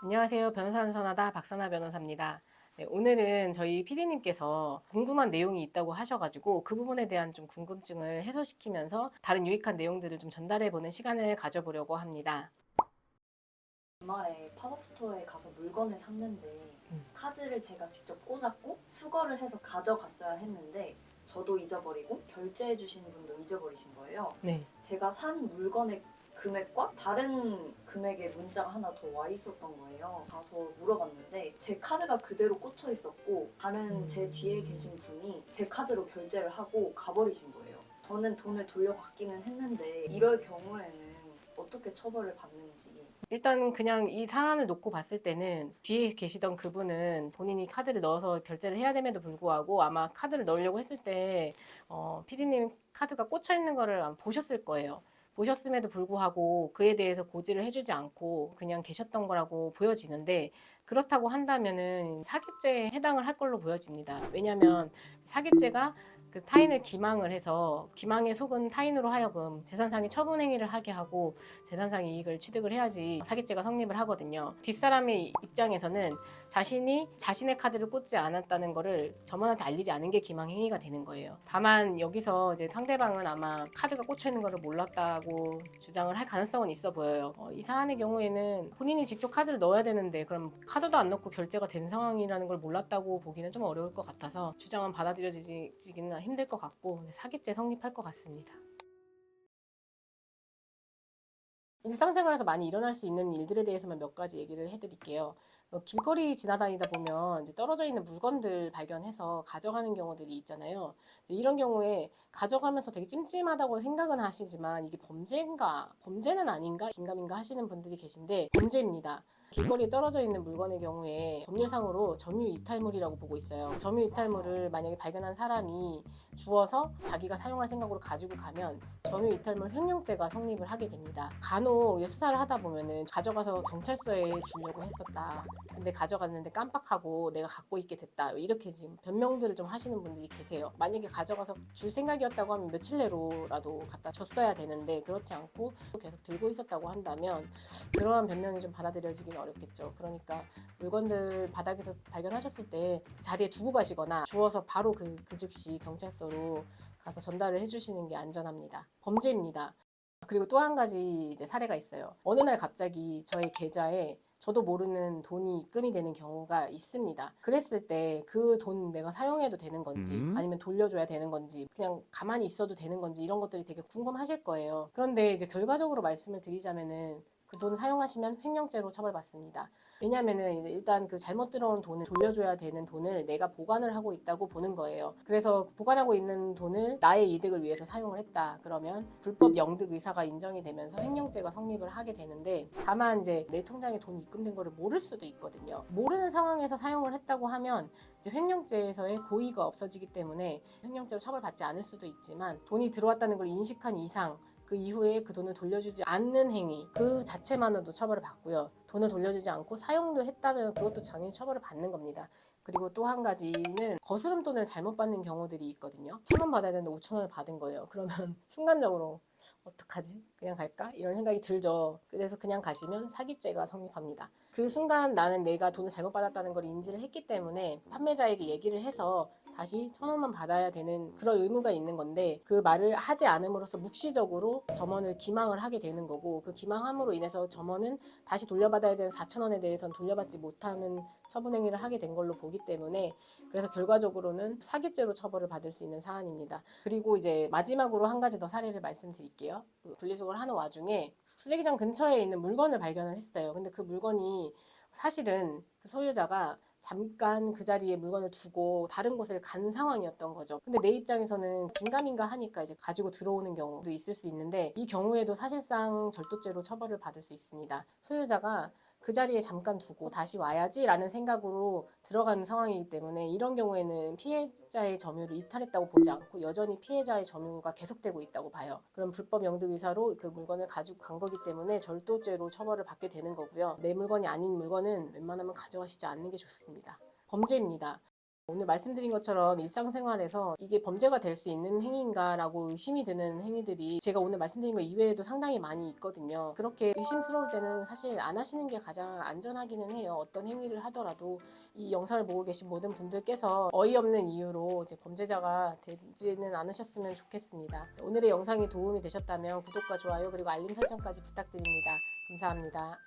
안녕하세요. 변호사는 선하다 박선아 변호사입니다. 네, 오늘은 저희 PD님께서 궁금한 내용이 있다고 하셔가지고 그 부분에 대한 좀 궁금증을 해소시키면서 다른 유익한 내용들을 좀 전달해보는 시간을 가져보려고 합니다. 주말에 팝업 스토어에 가서 물건을 샀는데 카드를 제가 직접 꽂았고 수거를 해서 가져갔어야 했는데 저도 잊어버리고 결제해 주신 분도 잊어버리신 거예요. 네. 제가 산 물건의 금액과 다른 금액의 문자가 하나 더 와 있었던 거예요. 가서 물어봤는데 제 카드가 그대로 꽂혀 있었고 다른 제 뒤에 계신 분이 제 카드로 결제를 하고 가버리신 거예요. 저는 돈을 돌려받기는 했는데 이럴 경우에는 어떻게 처벌을 받는지. 일단 그냥 이 사안을 놓고 봤을 때는 뒤에 계시던 그분은 본인이 카드를 넣어서 결제를 해야 됨에도 불구하고 아마 카드를 넣으려고 했을 때 PD님 카드가 꽂혀 있는 거를 아마 보셨을 거예요. 보셨음에도 불구하고 그에 대해서 고지를 해주지 않고 그냥 계셨던 거라고 보여지는데, 그렇다고 한다면은 사기죄에 해당을 할 걸로 보여집니다. 왜냐하면 사기죄가 그 타인을 기망을 해서 기망에 속은 타인으로 하여금 재산상의 처분행위를 하게 하고 재산상의 이익을 취득을 해야지 사기죄가 성립을 하거든요. 뒷사람의 입장에서는 자신이 자신의 카드를 꽂지 않았다는 거를 점원한테 알리지 않은 게 기망행위가 되는 거예요. 다만 여기서 이제 상대방은 아마 카드가 꽂혀 있는 거를 몰랐다고 주장을 할 가능성은 있어 보여요. 이 사안의 경우에는 본인이 직접 카드를 넣어야 되는데 그럼 카드도 안 넣고 결제가 된 상황이라는 걸 몰랐다고 보기는 좀 어려울 것 같아서 주장은 받아들여지기는 힘들 것 같고 사기죄 성립할 것 같습니다. 일상생활에서 많이 일어날 수 있는 일들에 대해서만 몇 가지 얘기를 해드릴게요. 길거리 지나다니다 보면 이제 떨어져 있는 물건들 발견해서 가져가는 경우들이 있잖아요. 이제 이런 경우에 가져가면서 되게 찜찜하다고 생각은 하시지만 이게 범죄인가, 범죄는 아닌가, 긴가민가 하시는 분들이 계신데 범죄입니다. 길거리에 떨어져 있는 물건의 경우에 법률상으로 점유이탈물이라고 보고 있어요. 점유이탈물을 만약에 발견한 사람이 주워서 자기가 사용할 생각으로 가지고 가면 점유이탈물 횡령죄가 성립을 하게 됩니다. 간혹 수사를 하다 보면은 가져가서 경찰서에 주려고 했었다. 근데 가져갔는데 깜빡하고 내가 갖고 있게 됐다. 이렇게 지금 변명들을 좀 하시는 분들이 계세요. 만약에 가져가서 줄 생각이었다고 하면 며칠 내로라도 갖다 줬어야 되는데 그렇지 않고 계속 들고 있었다고 한다면 그러한 변명이 좀 받아들여지기는 어렵겠죠. 그러니까 물건들 바닥에서 발견하셨을 때 그 자리에 두고 가시거나 주워서 바로 그 즉시 경찰서로 가서 전달을 해주시는 게 안전합니다. 범죄입니다. 그리고 또 한 가지 이제 사례가 있어요. 어느 날 갑자기 저의 계좌에 저도 모르는 돈이 입금이 되는 경우가 있습니다. 그랬을 때 그 돈 내가 사용해도 되는 건지 아니면 돌려줘야 되는 건지 그냥 가만히 있어도 되는 건지 이런 것들이 되게 궁금하실 거예요. 그런데 이제 결과적으로 말씀을 드리자면은 그 돈 사용하시면 횡령죄로 처벌받습니다. 왜냐면은 일단 그 잘못 들어온 돈을 돌려줘야 되는 돈을 내가 보관을 하고 있다고 보는 거예요. 그래서 보관하고 있는 돈을 나의 이득을 위해서 사용을 했다. 그러면 불법 영득 의사가 인정이 되면서 횡령죄가 성립을 하게 되는데, 다만 이제 내 통장에 돈이 입금된 거를 모를 수도 있거든요. 모르는 상황에서 사용을 했다고 하면 이제 횡령죄에서의 고의가 없어지기 때문에 횡령죄로 처벌받지 않을 수도 있지만, 돈이 들어왔다는 걸 인식한 이상 그 이후에 그 돈을 돌려주지 않는 행위 그 자체만으로도 처벌을 받고요. 돈을 돌려주지 않고 사용도 했다면 그것도 당연히 처벌을 받는 겁니다. 그리고 또 한 가지는 거스름돈을 잘못 받는 경우들이 있거든요. 1,000원 받아야 되는데 5,000원을 받은 거예요. 그러면 순간적으로 어떡하지? 그냥 갈까? 이런 생각이 들죠. 그래서 그냥 가시면 사기죄가 성립합니다. 그 순간 나는 내가 돈을 잘못 받았다는 걸 인지를 했기 때문에 판매자에게 얘기를 해서 다시 1,000원만 받아야 되는 그런 의무가 있는 건데, 그 말을 하지 않음으로써 묵시적으로 점원을 기망을 하게 되는 거고, 그 기망함으로 인해서 점원은 다시 돌려받아야 되는 4,000원에 대해서는 돌려받지 못하는 처분행위를 하게 된 걸로 보기 때문에, 그래서 결과적으로는 사기죄로 처벌을 받을 수 있는 사안입니다. 그리고 이제 마지막으로 한 가지 더 사례를 말씀드릴게요. 분리수거를 하는 와중에 쓰레기장 근처에 있는 물건을 발견을 했어요. 근데 그 물건이 사실은 그 소유자가 잠깐 그 자리에 물건을 두고 다른 곳을 간 상황이었던 거죠. 근데 내 입장에서는 긴가민가 하니까 이제 가지고 들어오는 경우도 있을 수 있는데, 이 경우에도 사실상 절도죄로 처벌을 받을 수 있습니다. 소유자가 그 자리에 잠깐 두고 다시 와야지 라는 생각으로 들어가는 상황이기 때문에 이런 경우에는 피해자의 점유를 이탈했다고 보지 않고 여전히 피해자의 점유가 계속되고 있다고 봐요. 그럼 불법 영득 의사로 그 물건을 가지고 간 거기 때문에 절도죄로 처벌을 받게 되는 거고요. 내 물건이 아닌 물건은 웬만하면 가져가시지 않는 게 좋습니다. 범죄입니다. 오늘 말씀드린 것처럼 일상생활에서 이게 범죄가 될 수 있는 행위인가라고 의심이 드는 행위들이 제가 오늘 말씀드린 것 이외에도 상당히 많이 있거든요. 그렇게 의심스러울 때는 사실 안 하시는 게 가장 안전하기는 해요. 어떤 행위를 하더라도 이 영상을 보고 계신 모든 분들께서 어이없는 이유로 이제 범죄자가 되지는 않으셨으면 좋겠습니다. 오늘의 영상이 도움이 되셨다면 구독과 좋아요 그리고 알림 설정까지 부탁드립니다. 감사합니다.